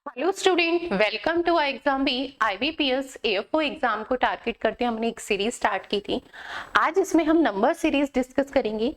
Hello student, welcome to exam B. IBPS AFO exam को target करते हमने एक सीरीज स्टार्ट की थी। आज इसमें हम नंबर सीरीज डिस्कस करेंगे।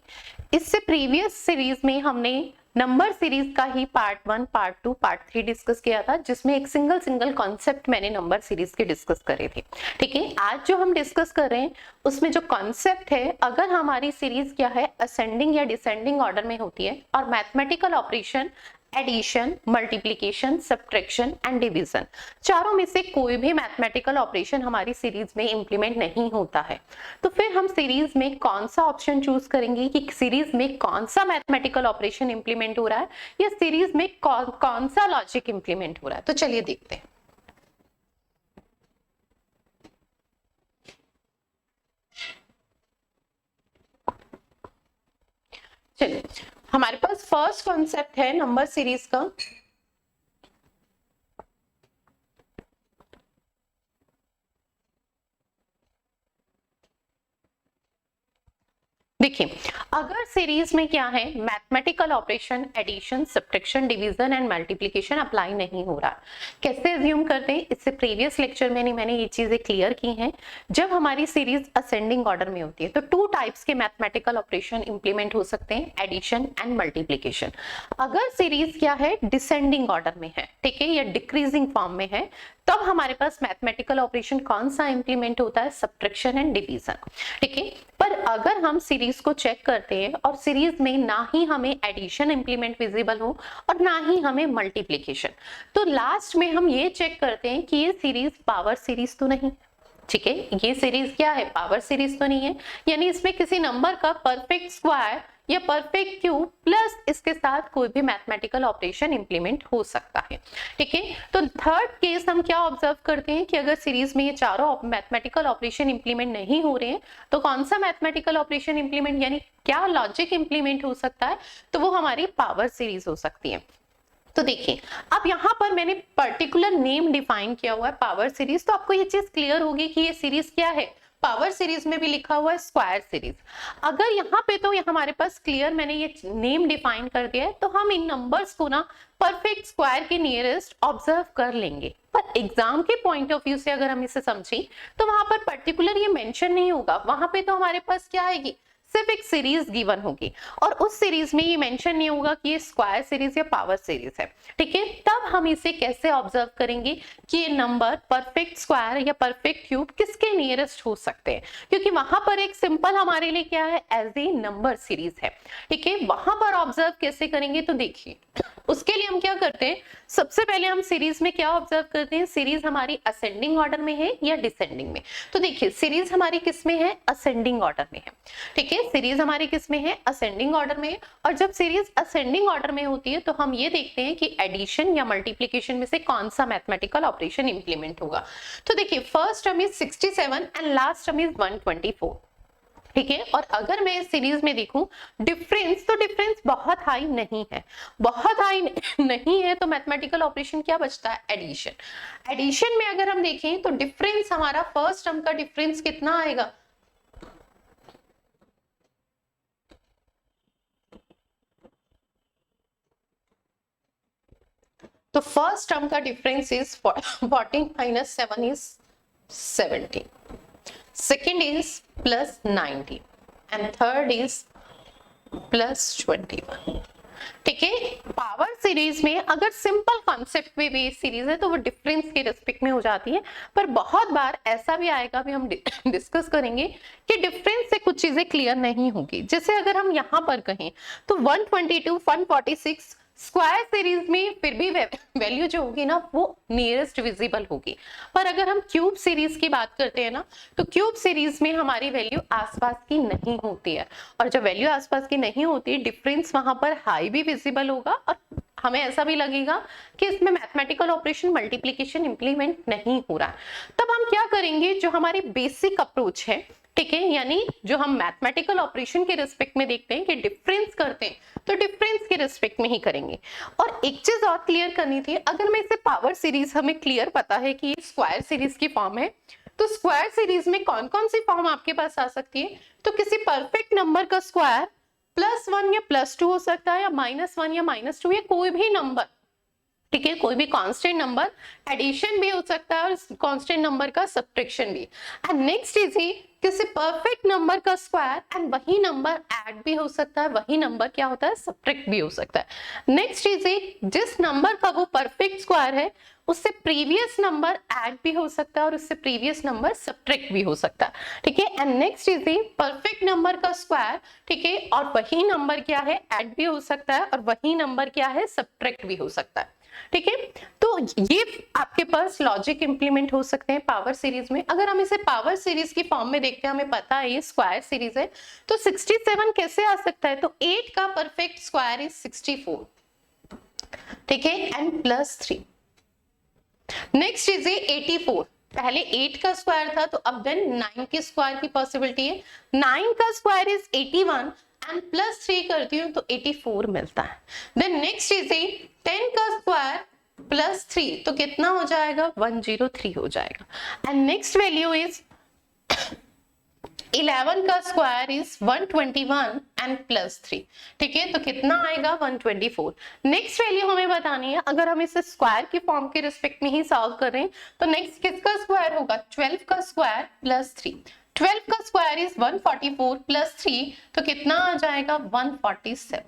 इससे प्रीवियस सीरीज में हमने नंबर सीरीज का ही पार्ट 1, पार्ट 2, पार्ट 3 डिस्कस किया था, जिसमें एक सिंगल कॉन्सेप्ट मैंने नंबर सीरीज के डिस्कस करे थे। ठीक है, आज जो हम डिस्कस कर रहे हैं उसमें जो कॉन्सेप्ट है, अगर हमारी सीरीज क्या है, असेंडिंग या डिसेंडिंग ऑर्डर में होती है और mathematical operation addition, multiplication, subtraction and division, चारों में से कोई भी मैथमेटिकल ऑपरेशन हमारी सीरीज में इंप्लीमेंट नहीं होता है, तो फिर हम सीरीज में कौन सा ऑप्शन चूज करेंगे कि सीरीज में कौन सा मैथमेटिकल ऑपरेशन इंप्लीमेंट हो रहा है या सीरीज में कौन सा लॉजिक इंप्लीमेंट हो रहा है। तो चलिए देखते हैं। चलिए, हमारे पास फर्स्ट कॉन्सेप्ट है नंबर सीरीज का। देखिए, अगर सीरीज में क्या है, mathematical operation addition, subtraction, division and multiplication apply नहीं हो रहा, कैसे अज्यूम करते हैं, इससे प्रीवियस लेक्चर में मैंने ये चीजें क्लियर की हैं। जब हमारी सीरीज असेंडिंग ऑर्डर में होती है तो टू टाइप्स के मैथमेटिकल ऑपरेशन इंप्लीमेंट हो सकते हैं, एडिशन एंड मल्टीप्लिकेशन। अगर सीरीज क्या है, डिसेंडिंग ऑर्डर में है, ठीक है, या डिक्रीजिंग फॉर्म में है, तब हमारे पास मैथमेटिकल ऑपरेशन कौन सा इंप्लीमेंट होता है, सब्ट्रैक्शन एंड डिवीजन। ठीक है, पर अगर हम सीरीज को चेक करते हैं और सीरीज में ना ही हमें एडिशन इंप्लीमेंट विजिबल हो और ना ही हमें मल्टीप्लिकेशन, तो लास्ट में हम ये चेक करते हैं कि ये सीरीज पावर सीरीज तो नहीं। ठीक है, ये सीरीज क्या है, पावर सीरीज तो नहीं है, यानी इसमें किसी नंबर का परफेक्ट स्क्वायर या परफेक्ट क्यूब प्लस इसके साथ कोई भी मैथमेटिकल ऑपरेशन इंप्लीमेंट हो सकता है। ठीक है, तो थर्ड केस हम क्या ऑब्जर्व करते हैं कि अगर सीरीज में ये चारों मैथमेटिकल ऑपरेशन इंप्लीमेंट नहीं हो रहे हैं, तो कौन सा मैथमेटिकल ऑपरेशन इंप्लीमेंट, यानी क्या लॉजिक इंप्लीमेंट हो सकता है, तो वो हमारी पावर सीरीज हो सकती है। तो देखिए, अब यहाँ पर मैंने पर्टिकुलर नेम डिफाइन किया हुआ है पावर सीरीज, तो आपको ये चीज क्लियर होगी कि ये सीरीज क्या है। पावर सीरीज में भी लिखा हुआ है स्क्वायर सीरीज। अगर यहाँ पे तो हमारे पास क्लियर मैंने ये नेम डिफाइन कर दिया है, तो हम इन नंबर्स को ना परफेक्ट स्क्वायर के नियरेस्ट ऑब्जर्व कर लेंगे। पर एग्जाम के पॉइंट ऑफ व्यू से अगर हम इसे समझें तो वहां पर पर्टिकुलर ये मेंशन नहीं होगा, वहां पे तो हमारे पास क्या आएगी, सिर्फ एक सीरीज गिवन होगी और उस सीरीज में ये मेंशन नहीं होगा कि ये स्क्वायर सीरीज या पावर सीरीज है। ठीक है, तब हम इसे कैसे ऑब्जर्व करेंगे कि ये नंबर परफेक्ट स्क्वायर या परफेक्ट क्यूब किसके नियरेस्ट हो सकते हैं, क्योंकि वहां पर एक सिंपल हमारे लिए क्या है, एज ए नंबर सीरीज है। ठीक है, वहां पर ऑब्जर्व कैसे करेंगे, तो देखिए उसके लिए हम क्या करते हैं, सबसे पहले हम सीरीज में क्या ऑब्जर्व करते हैं, सीरीज हमारी असेंडिंग ऑर्डर में है या डिसेंडिंग में। तो देखिए, सीरीज हमारी किस में है, असेंडिंग ऑर्डर में है। ठीक है, सीरीज हमारी किस में है, असेंडिंग ऑर्डर में है। और जब सीरीज असेंडिंग ऑर्डर में होती है तो हम ये देखते हैं कि एडिशन या मल्टीप्लिकेशन में से कौन सा मैथमेटिकल ऑपरेशन इंप्लीमेंट होगा। तो देखिए, first term is 67 and last term is 124। ठीक है, और अगर मैं इस सीरीज में देखूं डिफरेंस, तो डिफरेंस बहुत हाई नहीं है, बहुत हाई नहीं है, तो मैथमेटिकल ऑपरेशन क्या बचता है, एडिशन। एडिशन में अगर हम देखें तो डिफरेंस हमारा फर्स्ट टर्म का डिफरेंस कितना आएगा, तो फर्स्ट टर्म का difference is 14 minus 7 is 17, second is plus 90 and third is plus 21। ठीक है, पावर सीरीज में अगर सिंपल कॉन्सेप्ट में भी सीरीज है तो वो डिफरेंस के रिस्पेक्ट में हो जाती है, पर बहुत बार ऐसा भी आएगा, भी हम डिस्कस करेंगे कि डिफरेंस से कुछ चीजें क्लियर नहीं होगी। जैसे अगर हम यहाँ पर कहें तो 122 146 स्क्वायर सीरीज में फिर भी वैल्यू जो होगी ना वो नियरेस्ट विजिबल होगी, पर अगर हम क्यूब सीरीज की बात करते हैं ना, तो क्यूब सीरीज में हमारी वैल्यू आसपास की नहीं होती है, और जब वैल्यू आसपास की नहीं होती, डिफरेंस वहां पर हाई भी विजिबल होगा और हमें ऐसा भी लगेगा कि इसमें मैथमेटिकल ऑपरेशन मल्टीप्लिकेशन इंप्लीमेंट नहीं हो रहा है। तब हम क्या करेंगे, जो हमारी बेसिक अप्रोच है, ठीक है, यानी जो हम मैथमेटिकल ऑपरेशन के रिस्पेक्ट में देखते हैं कि डिफरेंस करते हैं, तो डिफरेंस के रिस्पेक्ट में ही करेंगे। और एक चीज और क्लियर करनी थी, अगर मैं इसे पावर सीरीज, हमें क्लियर पता है कि ये स्क्वायर सीरीज की फॉर्म है, तो स्क्वायर सीरीज में कौन कौन सी फॉर्म आपके पास आ सकती है, तो किसी परफेक्ट नंबर का स्क्वायर +1 या +2 हो सकता है, या -1 या -2, या कोई भी नंबर ठीक है, कोई भी कांस्टेंट नंबर एडिशन भी हो सकता है और कांस्टेंट नंबर का सब्ट्रैक्शन भी। एंड नेक्स्ट इज किसी परफेक्ट नंबर का स्क्वायर एंड वही नंबर ऐड भी हो सकता है, वही नंबर क्या होता है सब्ट्रैक्ट भी हो सकता है। नेक्स्ट इज जिस नंबर का वो परफेक्ट स्क्वायर है उससे प्रीवियस नंबर ऐड भी हो सकता है और उससे प्रीवियस नंबर सब्ट्रैक्ट भी हो सकता है, ठीक है। And next is perfect number का स्क्वायर, ठीक है, और वही नंबर क्या है ऐड भी हो सकता है और वही नंबर क्या है सब्ट्रैक्ट भी हो सकता है, ठीक है। तो ये आपके पास लॉजिक इंप्लीमेंट हो सकते हैं पावर सीरीज में। अगर हम इसे पावर सीरीज की फॉर्म में देखते हैं, हमें पता है ये स्क्वायर सीरीज है, तो 67 कैसे आ सकता है, तो 8 का परफेक्ट स्क्वायर इज 64, ठीक है, एंड प्लस 3। नेक्स्ट इज 84, पहले 8 का स्क्वायर था तो अब देन 9 के स्क्वायर की पॉसिबिलिटी है, 9 का स्क्वायर इज 81 एंड प्लस 3 करती हूँ तो 84 मिलता है। देन नेक्स्ट इज 10 का स्क्वायर प्लस 3 तो कितना हो जाएगा 103 हो जाएगा। एंड नेक्स्ट वैल्यू इज 11 का स्क्वायर इज 121 एंड प्लस 3, ठीक है, तो कितना आएगा 124। नेक्स्ट वैल्यू हमें बतानी है, अगर हम इसे स्क्वायर की फॉर्म के रिस्पेक्ट में ही सॉल्व कर रहे हैं तो नेक्स्ट किसका स्क्वायर होगा 12 का स्क्वायर प्लस 3, 12 का स्क्वायर इज 144 प्लस 3 तो कितना आ जाएगा 147,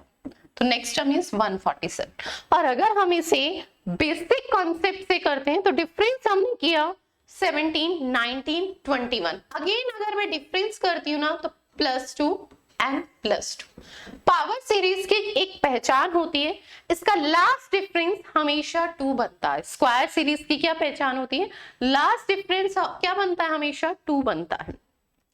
तो नेक्स्ट टर्म इज 147। और अगर हम इसे बेसिक कॉन्सेप्ट से करते हैं तो डिफरेंस हमने किया 17, 19, 21। अगेन अगर मैं डिफरेंस करती हूँ ना तो +2 एंड +2। पावर सीरीज की एक पहचान होती है, इसका लास्ट डिफरेंस हमेशा 2 बनता है। स्क्वायर सीरीज की क्या पहचान होती है, लास्ट डिफरेंस क्या बनता है हमेशा 2 बनता है,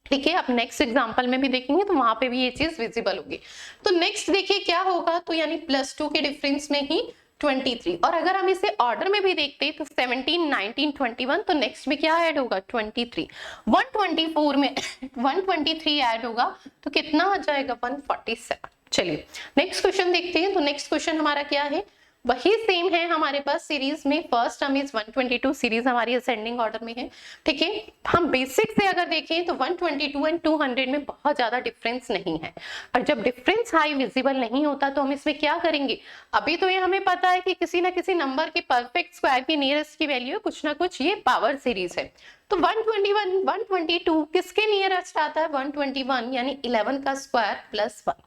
ठीक है। अब नेक्स्ट एग्जांपल में भी देखेंगे तो वहां पे भी ये चीज विजिबल होगी। तो नेक्स्ट देखिए क्या होगा, तो यानी +2 के डिफरेंस में ही 23। और अगर हम इसे ऑर्डर में भी देखते हैं तो 17, 19, 21 तो नेक्स्ट में क्या ऐड होगा 23, 124 में 123 ऐड होगा तो कितना आ जाएगा 147। चलिए नेक्स्ट क्वेश्चन देखते हैं। तो नेक्स्ट क्वेश्चन हमारा क्या है, वही सेम है हमारे पास सीरीज में, फर्स्ट टर्म इज 122, सीरीज हमारी असेंडिंग ऑर्डर में है, ठीक है। हम बेसिक से अगर देखें तो 122 एंड 200 में बहुत ज्यादा डिफरेंस नहीं है, और जब डिफरेंस हाई विजिबल नहीं होता तो हम इसमें क्या करेंगे, अभी तो ये हमें पता है कि किसी ना किसी नंबर के परफेक्ट स्क्वायर की नियरेस्ट की वैल्यू कुछ ना कुछ, ये पावर सीरीज है। तो 121, 122 किसके नियरेस्ट आता है 121, यानी 11 का स्क्वायर प्लस 1,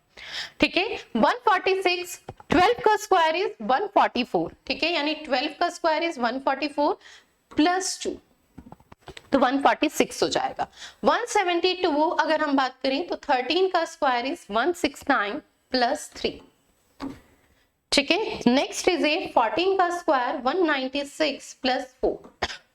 ठीक है। 146, 12 का स्क्वायर इज 144, ठीक है, यानी 12 का स्क्वायर इज 144 प्लस 2 तो 146 हो जाएगा। 172 अगर हम बात करें तो 13 का स्क्वायर इज 169 प्लस 3, ठीक है। नेक्स्ट इज 14 का स्क्वायर 196 प्लस 4,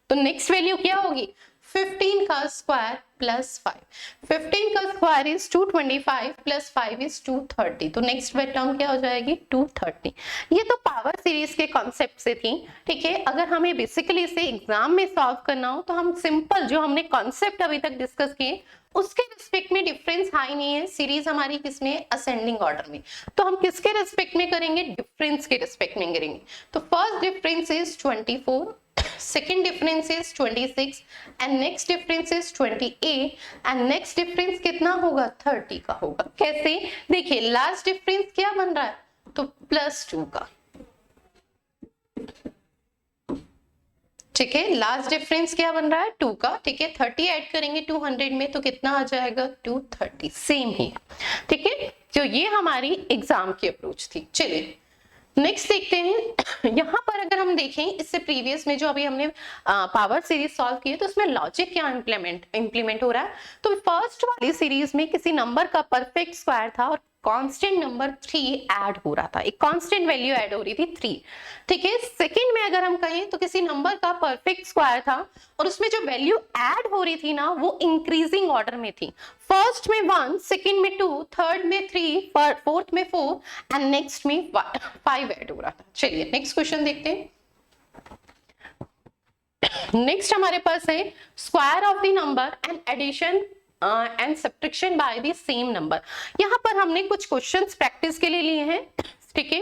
तो नेक्स्ट वैल्यू क्या होगी 15 का स्क्वायर प्लस 5, 15 का स्क्वायर इज 225 प्लस 5 इज 230, तो नेक्स्ट टर्म क्या हो जाएगी 230। ये तो पावर सीरीज के कॉन्सेप्ट से थी, ठीक है। अगर हमें बेसिकली इसे एग्जाम में सॉल्व करना हो तो हम सिंपल जो हमने कॉन्सेप्ट अभी तक डिस्कस किए उसके रिस्पेक्ट में डिफरेंस हाई नहीं है, सीरीज हमारी किसमें असेंडिंग ऑर्डर में, तो हम किसके रिस्पेक्ट में करेंगे डिफरेंस के रिस्पेक्ट में करेंगे। तो first difference is 24, second difference is 26 and next difference is 28 and next difference कितना होगा 30 का होगा। कैसे, देखिए लास्ट डिफरेंस क्या बन रहा है तो +2 का, ठीक है, लास्ट डिफरेंस क्या बन रहा है 2 का, ठीक है। 30 ऐड करेंगे 200 में तो कितना आ जाएगा 230, सेम ही, ठीक है। तो ये हमारी एग्जाम की अप्रोच थी। चलिए नेक्स्ट देखते हैं। यहाँ पर अगर हम देखें इससे प्रीवियस में जो अभी हमने पावर सीरीज सॉल्व की है तो उसमें लॉजिक क्या इंप्लीमेंट हो रहा है, तो फर्स्ट वाली सीरीज में किसी नंबर का परफेक्ट स्क्वायर था और कांस्टेंट नंबर 3 ऐड हो रहा था, एक कांस्टेंट वैल्यू ऐड हो रही थी 3, ठीक है। सेकंड में अगर हम कहें तो किसी नंबर का परफेक्ट स्क्वायर था और उसमें जो वैल्यू ऐड हो रही थी ना वो इंक्रीजिंग ऑर्डर में थी, फर्स्ट में 1, सेकंड में 2, थर्ड में 3, फोर्थ में 4 एंड नेक्स्ट में 5 ऐड हो रहा था। चलिए नेक्स्ट क्वेश्चन देखते हैं। नेक्स्ट हमारे पास है square of the number and addition and subtraction by the same number. यहाँ पर हमने कुछ क्वेश्चंस प्रैक्टिस के लिए लिए हैं, ठीक है।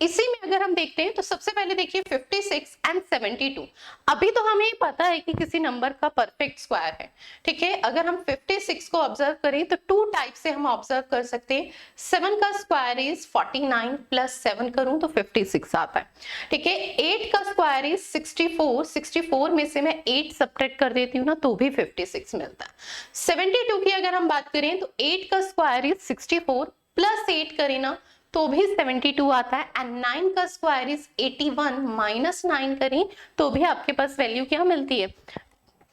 इसी में अगर हम देखते हैं तो सबसे पहले देखिए 56 एंड 72। अभी तो हमें पता है कि किसी नंबर का परफेक्ट स्क्वायर है, ठीक है। अगर हम 56 को ऑब्जर्व करें तो टू टाइप से हम ऑब्जर्व कर सकते हैं। 7 का स्क्वायर इज 49 प्लस 7 करूं तो 56 आता है, ठीक है। 8 का स्क्वायर इज 64, 64 में से मैं 8 सब्ट्रैक्ट कर देती हूँ ना तो भी 56 मिलता है। 72 की अगर हम बात करें तो 8 का स्क्वायर इज 64 प्लस 8 करें ना तो भी 72 आता है। एंड 9 का स्क्वायर इज 81 माइनस 9 करें तो भी आपके पास वैल्यू क्या मिलती है,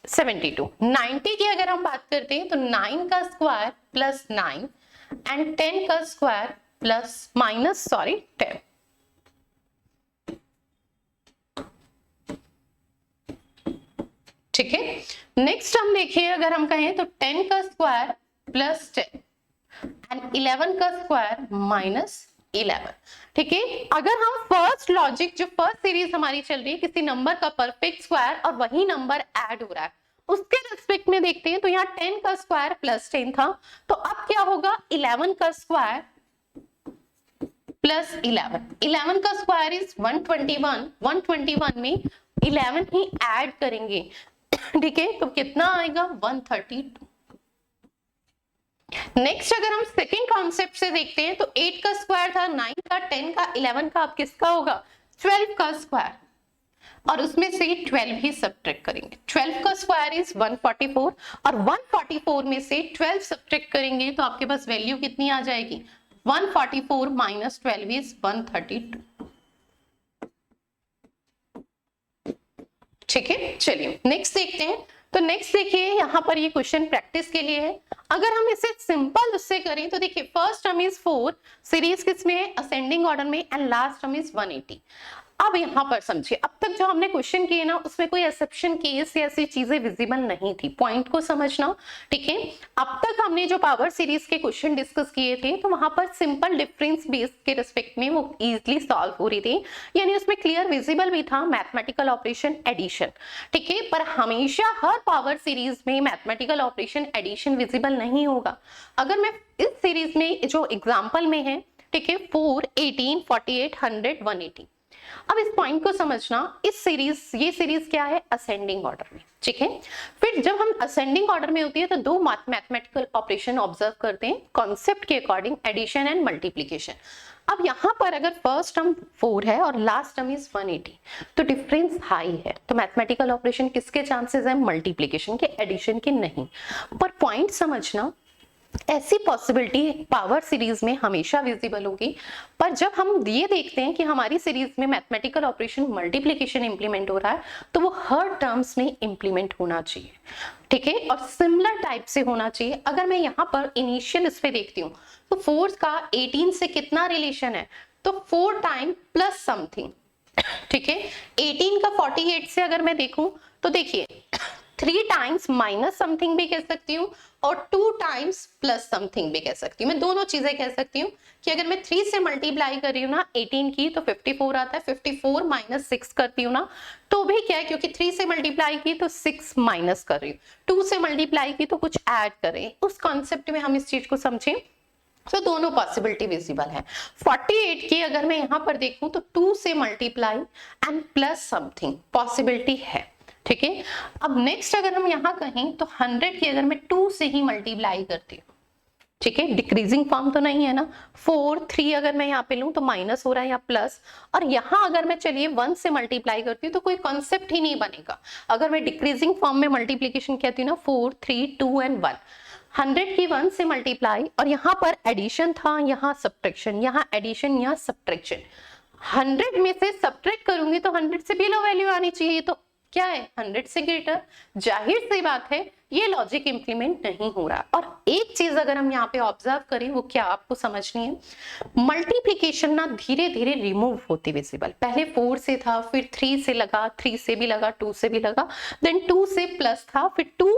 72। 90 की अगर हम बात करते हैं तो 9 का स्क्वायर प्लस 9 एंड 10 का स्क्वायर प्लस माइनस 10। ठीक है। नेक्स्ट हम देखिए अगर हम कहें तो 10 का स्क्वायर प्लस 10 एंड 11 का स्क्वायर माइनस 11, ठीक है। अगर हम फर्स्ट लॉजिक जो फर्स्ट सीरीज हमारी चल रही है किसी नंबर का परफेक्ट स्क्वायर और वही नंबर ऐड हो रहा है उसके रिस्पेक्ट में देखते हैं तो यहाँ 10 का स्क्वायर प्लस 10 था, तो अब क्या होगा 11 का स्क्वायर प्लस 11। 11 का स्क्वायर इज 121, 121 में 11 ही ऐड करेंगे, ठीक है, तो कितना आएगा 132। नेक्स्ट अगर हम सेकेंड कॉन्सेप्ट से देखते हैं तो 8 का स्क्वायर था, 9 का, 10 का, 11 का, अब किसका होगा 12 का स्क्वायर और उसमें से 12 ही सब्ट्रैक्ट करेंगे। 12 का स्क्वायर इज 144 और 144 में से 12 सब्ट्रैक्ट करेंगे तो आपके पास वैल्यू कितनी आ जाएगी 144 माइनस 12 इज 132, ठीक है। चलिए नेक्स्ट देखते हैं। तो नेक्स्ट देखिए यहाँ पर ये क्वेश्चन प्रैक्टिस के लिए है। अगर हम इसे सिंपल उससे करें तो देखिए फर्स्ट टर्म इज 4, सीरीज किसमें है असेंडिंग ऑर्डर में एंड लास्ट टर्म इज 180। अब यहाँ पर समझिए अब तक जो हमने क्वेश्चन किए ना उसमें कोई एक्सेप्शन केस या ऐसी चीजें विजिबल नहीं थी, पॉइंट को समझना, ठीक है। अब तक हमने जो पावर सीरीज के क्वेश्चन डिस्कस किए थे तो वहां पर सिंपल डिफरेंस बेस के रिस्पेक्ट में वो इजिली सॉल्व हो रही थी, यानी उसमें क्लियर विजिबल भी था मैथमेटिकल ऑपरेशन एडिशन, ठीक है। पर हमेशा हर पावर सीरीज में मैथमेटिकल ऑपरेशन एडिशन विजिबल नहीं होगा। अगर मैं इस सीरीज में जो एग्जाम्पल में है, ठीक है, 4, 18, 48, 100, 180। अब इस पॉइंट को समझना, इस सीरीज ये सीरीज क्या है असेंडिंग ऑर्डर में, ठीक है। फिर जब हम असेंडिंग ऑर्डर में होती है तो दो मैथमेटिकल ऑपरेशन ऑब्जर्व करते हैं कॉन्सेप्ट के अकॉर्डिंग, एडिशन एंड मल्टीप्लिकेशन। अब यहाँ पर अगर फर्स्ट टर्म 4 है और लास्ट टर्म इज 180 तो डिफरेंस हाई है, तो मैथमेटिकल ऑपरेशन किसके चांसेस है मल्टीप्लिकेशन के, एडिशन के नहीं। पर पॉइंट समझना ऐसी पॉसिबिलिटी पावर सीरीज में हमेशा विजिबल होगी, पर जब हम ये देखते हैं कि हमारी सीरीज में मैथमेटिकल ऑपरेशन मल्टीप्लिकेशन इंप्लीमेंट हो रहा है तो वो हर टर्म्स में इंप्लीमेंट होना चाहिए, ठीक है, और सिमिलर टाइप से होना चाहिए। अगर मैं यहाँ पर इनिशियल इस पे देखती हूँ तो 4 का 18 से कितना रिलेशन है, तो 4 टाइम प्लस समथिंग, ठीक है। 18 का 48 से अगर मैं देखूं तो देखिए 3 टाइम्स माइनस समथिंग भी कह सकती हूँ और 2 टाइम्स प्लस समथिंग भी कह सकती हूँ। मैं दोनों चीजें कह सकती हूँ कि अगर मैं 3 से मल्टीप्लाई कर रही हूँ ना 18 की तो 54 आता है, 54 माइनस 6 करती हूँ ना तो भी क्या है, क्योंकि 3 से मल्टीप्लाई की तो 6 माइनस कर रही हूँ, 2 से मल्टीप्लाई की तो कुछ ऐड कर रहे हैं। उस कॉन्सेप्ट में हम इस चीज को समझें तो दोनों पॉसिबिलिटी विजिबल है। 48 की अगर मैं यहाँ पर देखूं तो 2 से multiply and plus something possibility है, ठीक है। अब नेक्स्ट अगर हम यहाँ कहें तो 100 की अगर मैं 2 से ही मल्टीप्लाई करती हूँ, ठीक है, डिक्रीजिंग फॉर्म तो नहीं है ना। 4, 3 अगर मैं यहाँ पे लूं तो माइनस हो रहा है या प्लस, और यहाँ अगर मैं चलिए 1 से मल्टीप्लाई करती हूँ तो कोई कॉन्सेप्ट ही नहीं बनेगा। अगर मैं डिक्रीजिंग फॉर्म में मल्टीप्लीकेशन कहती हूँ ना 4, 3, 2 एंड 1, 100 की 1 से मल्टीप्लाई और यहाँ पर एडिशन था, यहाँ सब्ट्रैक्शन, यहाँ एडिशन, यहाँ सब्ट्रैक्शन। 100 में से सब्ट्रैक्ट करूंगी तो 100 से बिलो वैल्यू आनी चाहिए, तो क्या है 100 से ग्रेटर। जाहिर सी बात है ये लॉजिक इंप्लीमेंट नहीं हो रहा। और एक चीज अगर हम यहाँ पे ऑब्जर्व करें वो क्या आपको समझनी है, मल्टीप्लिकेशन ना धीरे धीरे रिमूव होती विजिबल। पहले 4 से था, फिर 3 से लगा, 3 से भी लगा, 2 से भी लगा, देन 2 से प्लस था, फिर 2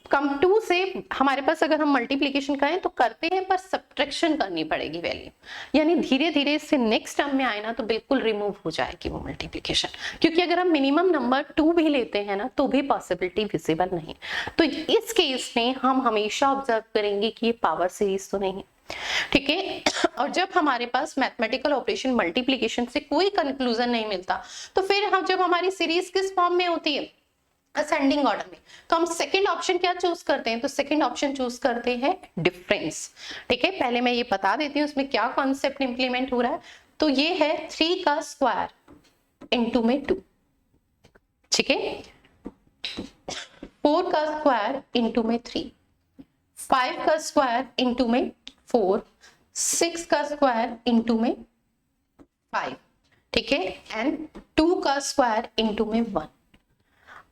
कम 2 से हमारे पास अगर हम मल्टीप्लिकेशन करें तो करते हैं पर सब्ट्रैक्शन करनी पड़ेगी वैल्यू, यानी धीरे धीरे इससे नेक्स्ट टर्म में आए ना तो बिल्कुल रिमूव हो जाएगी वो मल्टीप्लिकेशन, क्योंकि अगर हम मिनिमम नंबर 2 भी लेते हैं ना तो भी पॉसिबिलिटी विजिबल नहीं। तो इस केस में हम हमेशा ऑब्जर्व करेंगे कि ये पावर सीरीज तो नहीं है, ठीक है। और जब हमारे पास मैथमेटिकल ऑपरेशन मल्टीप्लिकेशन से कोई कंक्लूजन नहीं मिलता, तो फिर हम जब हमारी सीरीज किस फॉर्म में होती है, असेंडिंग ऑर्डर में, तो हम सेकंड ऑप्शन क्या चूज करते हैं, तो सेकंड ऑप्शन चूज करते हैं डिफरेंस। ठीक है, पहले मैं ये बता देती हूँ उसमें क्या कॉन्सेप्ट इंप्लीमेंट हो रहा है। तो ये है 3 का स्क्वायर इंटू में 2, ठीक है, 4 का स्क्वायर इंटू में 3, 5 का स्क्वायर इंटू में 4, 6 का स्क्वायर इंटू में 5, ठीक है, एंड 2 का स्क्वायर इंटू में 1।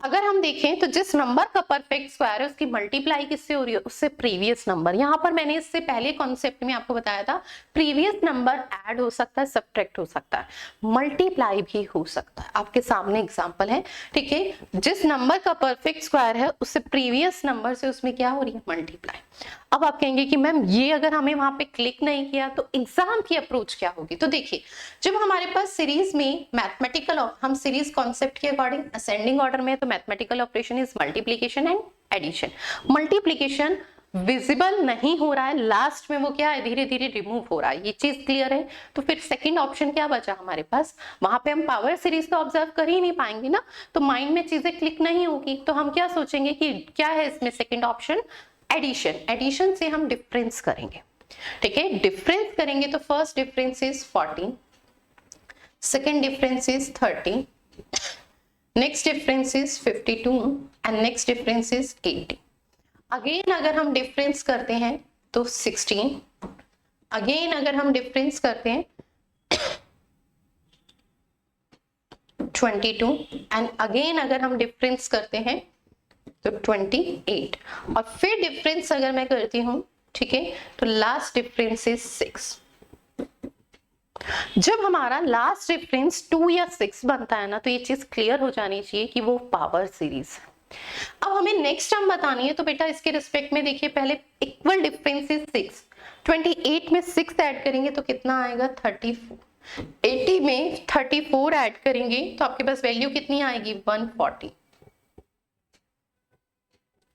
अगर हम देखें तो जिस नंबर का परफेक्ट स्क्वायर है उसकी मल्टीप्लाई किससे हो रही है, उससे प्रीवियस नंबर। यहां पर मैंने इससे पहले कॉन्सेप्ट में आपको बताया था प्रीवियस नंबर ऐड हो सकता है, सब्ट्रैक्ट हो सकता है, मल्टीप्लाई भी हो सकता है। आपके सामने एग्जांपल है, ठीक है, जिस नंबर का परफेक्ट स्क्वायर है उससे प्रीवियस नंबर से उसमें क्या हो रही है, मल्टीप्लाई। अब आप कहेंगे कि मैम ये अगर हमें वहां पे क्लिक नहीं किया तो एग्जाम की अप्रोच क्या होगी। तो देखिए, जब हमारे पास सीरीज में मैथमेटिकल, हम सीरीज कॉन्सेप्ट के अकॉर्डिंग असेंडिंग ऑर्डर में, तो mathematical operation is multiplication and addition. Multiplication visible नहीं हो रहा है, लास्ट में वो क्या है, धीरे धीरे रिमूव हो रहा है, ये चीज क्लियर है। तो फिर सेकंड ऑप्शन क्या बचा हमारे पास, वहां पे हम पावर सीरीज तो ऑब्जर्व कर ही नहीं पाएंगे ना, तो माइंड में चीजें क्लिक नहीं होगी। तो हम क्या सोचेंगे कि क्या है इसमें सेकंड ऑप्शन, एडिशन। एडिशन से हम डिफरेंस करेंगे, ठीक है, डिफरेंस करेंगे तो first difference is 14, second difference is 30, next difference is 52 and next difference is 80। Again अगर हम डिफरेंस करते हैं तो 16, अगेन अगर हम डिफरेंस करते हैं 22 एंड अगेन अगर हम डिफरेंस करते हैं तो 28, और फिर डिफरेंस अगर मैं करती हूं, ठीक है, तो लास्ट डिफरेंस इज 6। जब हमारा लास्ट डिफरेंस 2 या 6 बनता है ना, तो ये चीज क्लियर हो जानी चाहिए कि वो पावर सीरीज है। अब हमें नेक्स्ट टर्म बतानी है, तो बेटा इसके रिस्पेक्ट में देखिए, पहले इक्वल डिफरेंस इज 6, 28 में 6 ऐड करेंगे तो कितना आएगा, 34, 80 में 34 ऐड करेंगे तो आपके पास वैल्यू कितनी आएगी, 140,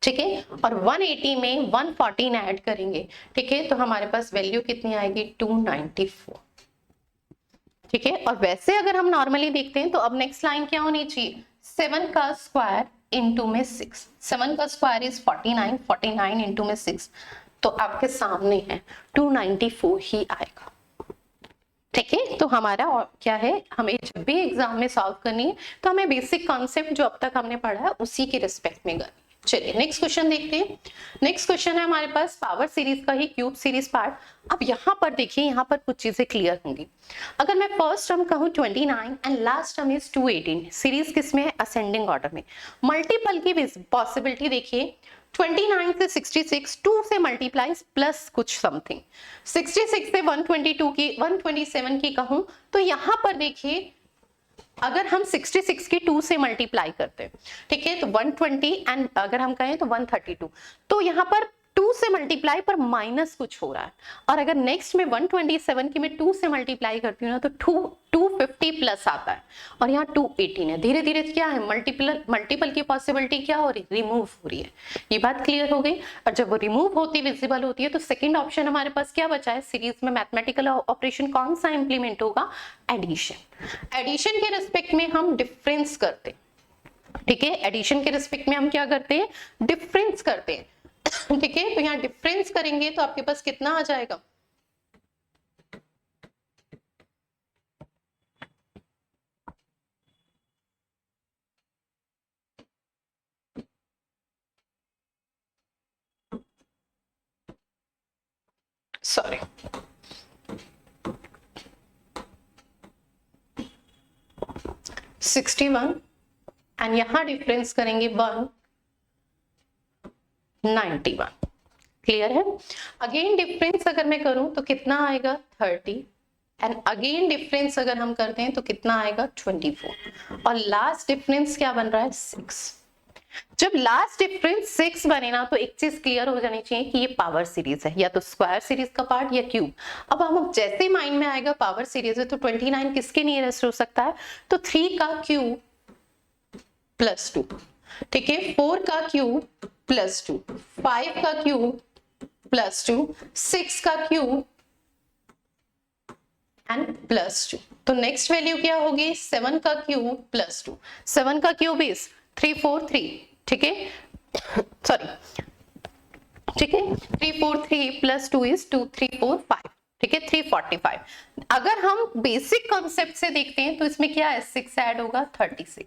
ठीक है, और 180 में 114 ऐड करेंगे, ठीक है, तो हमारे पास वैल्यू कितनी आएगी, 294, ठीक है। और वैसे अगर हम नॉर्मली देखते हैं तो अब नेक्स्ट लाइन क्या होनी चाहिए, 7 का स्क्वायर इंटू में 6, 7 का स्क्वायर इज 49, 49 इंटू में 6, तो आपके सामने है 294 ही आएगा, ठीक है। तो हमारा और क्या है, हमें जब भी एग्जाम में सॉल्व करनी है तो हमें बेसिक कॉन्सेप्ट जो अब तक हमने पढ़ा है उसी के रिस्पेक्ट में करनी है। चलिए नेक्स्ट क्वेश्चन देखते हैं। नेक्स्ट क्वेश्चन है हमारे पास पावर सीरीज का ही क्यूब सीरीज पार्ट। अब यहाँ पर देखिए, यहाँ पर कुछ चीजें क्लियर होंगी। अगर मैं फर्स्ट टर्म कहूँ 29 and last term is 218, series किसमें है, असेंडिंग ऑर्डर में। मल्टीपल की पॉसिबिलिटी देखिए, 29 से 66, 2 से मल्टीप्लाइज प्लस कुछ समथिंग, 66 से 122 की 127 की कहूं तो यहां पर देखिए, अगर हम 66 की 2 से मल्टीप्लाई करते हैं, ठीक है, तो 120 एंड अगर हम कहें तो 132, तो यहां पर 2 से मल्टीप्लाई पर माइनस कुछ हो रहा है। और अगर नेक्स्ट में 127 की मैं 2 से मल्टीप्लाई करती हूँ ना, तो 250 प्लस आता है, और यहाँ 218 है। धीरे धीरे क्या है, मल्टीपल की पॉसिबिलिटी क्या हो रही है, रिमूव हो रही है। ये बात क्लियर हो गई। और जब वो रिमूव होती, विजिबल होती है, तो सेकेंड ऑप्शन हमारे पास क्या बचा है, सीरीज में मैथमेटिकल ऑपरेशन कौन सा इंप्लीमेंट होगा, एडिशन। एडिशन के रिस्पेक्ट में हम डिफरेंस करते हैं, ठीक है, एडिशन के रिस्पेक्ट में हम क्या करते हैं, डिफरेंस करते हैं, ठीक है। तो यहाँ डिफरेंस करेंगे तो आपके पास कितना आ जाएगा, सॉरी 61 एंड यहां डिफरेंस करेंगे 191, क्लियर है। अगेन डिफरेंस अगर मैं करूं तो कितना आएगा 30 एंड अगेन डिफरेंस अगर हम करते हैं तो कितना आएगा 24, और लास्ट डिफरेंस क्या बन रहा है 6। जब लास्ट डिफरेंस 6 बने ना, तो एक चीज क्लियर हो जानी चाहिए कि ये पावर सीरीज है, या तो स्क्वायर सीरीज का पार्ट या क्यूब। अब हम जैसे ही माइंड में आएगा पावर सीरीज है, तो 29 किसके नियरेस्ट हो सकता है, तो 3 का क्यूब +2, ठीक है, 4 का क्यूब +2, 5 का क्यूब +2, 6 का क्यूब एंड +2। तो नेक्स्ट वैल्यू क्या होगी, 7 का क्यूब +2। 7 का क्यूब इज 343, ठीक है, सॉरी, ठीक है, 343 +2 इज 2345, ठीक है, 345। अगर हम बेसिक कॉन्सेप्ट से देखते हैं तो इसमें क्या है, 6 ऐड होगा 36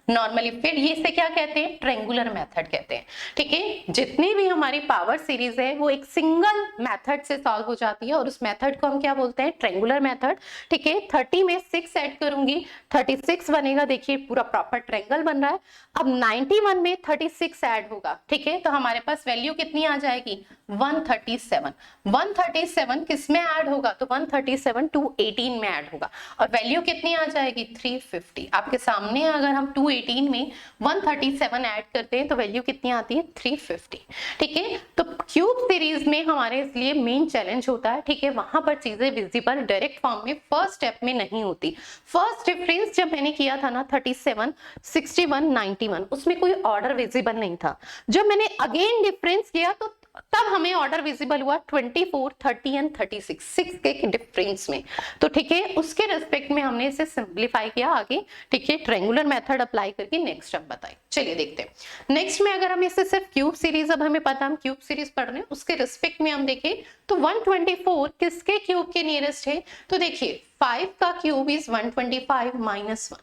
नॉर्मली। फिर ये इसे क्या कहते हैं, ट्रायंगुलर मेथड कहते हैं, ठीक है। जितनी भी हमारी पावर सीरीज है वो एक सिंगल मेथड से सॉल्व हो जाती है और उस मेथड को हम क्या बोलते हैं, ट्रायंगुलर मेथड, ठीक है। 30 में 6 ऐड करूंगी 36 बनेगा, देखिए पूरा प्रॉपर ट्रायंगल बन रहा है। अब 91 में 36 ऐड होगा, ठीक है, तो हमारे पास वैल्यू कितनी आ जाएगी, 137। 137 किस में ऐड होगा, तो 137 218 में ऐड होगा और वैल्यू कितनी आ जाएगी, 350। आपके सामने अगर हम 218 में 137 ऐड करते हैं तो वैल्यू कितनी आती है, 350, ठीक है। तो क्यूब सीरीज में हमारे इसलिए मेन चैलेंज होता है, ठीक है, वहां पर चीजें विजिबल डायरेक्ट फॉर्म में फर्स्ट स्टेप में नहीं होती। फर्स्ट डिफरेंस जब मैंने किया था ना 37, 61, 91, उसमें कोई ऑर्डर विजिबल नहीं था। जब मैंने अगेन डिफरेंस किया तो तब हमें ऑर्डर विजिबल हुआ 24, 30 एंड 36, 6 के डिफरेंस में। तो ठीक है, उसके रेस्पेक्ट में हमने इसे सिंप्लीफाई किया आगे, ठीक है, ट्रायंगुलर मेथड अप्लाई करके नेक्स्ट स्टेप बताई। चलिए देखते हैं नेक्स्ट में, अगर हम इसे सिर्फ क्यूब सीरीज, अब हमें पता हम क्यूब सीरीज पढ़ रहे हैं, उसके रेस्पेक्ट में हम देखें तो 124 किसके क्यूब के नियरेस्ट है, तो देखिए 5 का क्यूब इज 125 -1,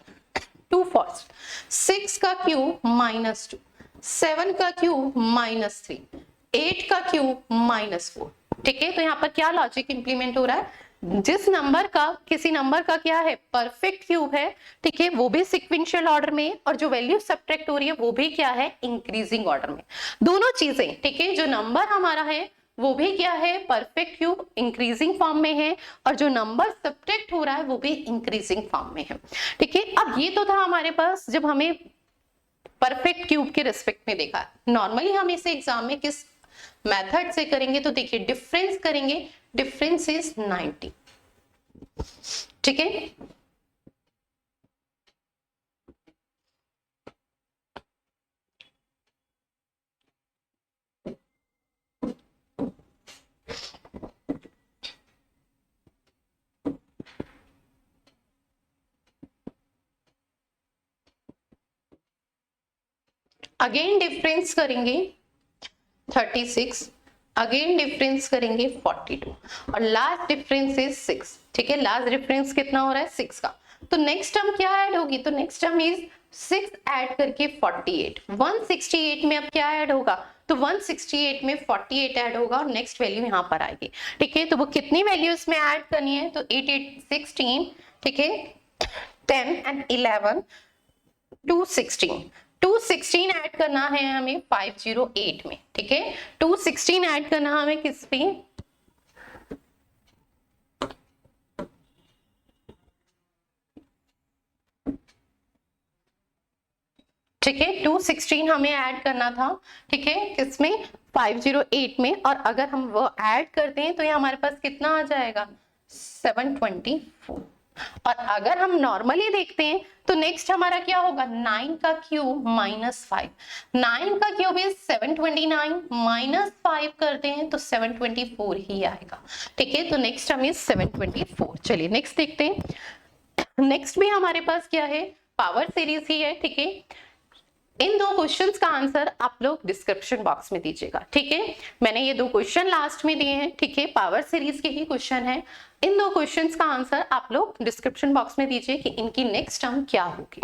2 फर्स्ट, 6 का क्यूब -2, 7 का क्यूब -3, 8 का क्यूब -4, ठीक है। तो यहाँ पर क्या लॉजिक इंप्लीमेंट हो रहा है, जिस नंबर का, किसी नंबर का क्या है, परफेक्ट क्यूब है, ठीक है, वो भी सिक्वेंशियल ऑर्डर में, और जो वैल्यू सब्ट्रैक्ट हो रही है वो भी क्या है, इंक्रीजिंग ऑर्डर में। दोनों चीजें, ठीक है, जो नंबर हमारा है वो भी क्या है, परफेक्ट क्यूब इंक्रीजिंग फॉर्म में है, और जो नंबर सब्ट्रैक्ट हो रहा है वो भी इंक्रीजिंग फॉर्म में है, ठीक है। अब ये तो था हमारे पास जब हमें परफेक्ट क्यूब के रिस्पेक्ट में देखा। नॉर्मली हम इसे एग्जाम में किस मेथड से करेंगे, तो देखिए डिफरेंस करेंगे, डिफरेंस इज 90, ठीक है। अगेन डिफरेंस करेंगे 36, अगेन डिफरेंस करेंगे 42 और लास्ट डिफरेंस इज 6, ठीक है। लास्ट डिफरेंस कितना हो रहा है, 6 का। तो नेक्स्ट टर्म क्या ऐड होगी, तो नेक्स्ट टर्म इज 6 ऐड करके 48, 168 में अब क्या ऐड होगा, तो 168 में 48 ऐड होगा और नेक्स्ट वैल्यू यहाँ पर आएगी, ठीक है। तो वो कितनी वैल्यू इसमें ऐड करनी है, तो 8, 8, 16, ठीक है, 10 एंड 11, 216, 216 ऐड करना है हमें 508 में, ठीक है। 216 ऐड करना हमें किस पे, ठीक है, 216 हमें ऐड करना था, ठीक है, किसमें, 508 में। और अगर हम वो ऐड करते हैं तो ये हमारे पास कितना आ जाएगा, 724। और अगर हम नॉर्मली देखते हैं तो नेक्स्ट हमारा क्या होगा, 9 का क्यूब -5, 9 का क्यूब इज 729, -5 करते हैं तो 724 ही आएगा, ठीक है। तो नेक्स्ट हम इज 724। चलिए नेक्स्ट देखते हैं। नेक्स्ट भी हमारे पास क्या है, पावर सीरीज ही है, ठीक है। इन 2 क्वेश्चंस का आंसर आप लोग डिस्क्रिप्शन बॉक्स में दीजिएगा, ठीक है। मैंने ये 2 क्वेश्चन लास्ट में दिए हैं, ठीक है, पावर सीरीज के ही क्वेश्चन है। इन 2 क्वेश्चंस का आंसर आप लोग डिस्क्रिप्शन बॉक्स में दीजिए कि इनकी नेक्स्ट टर्म क्या होगी।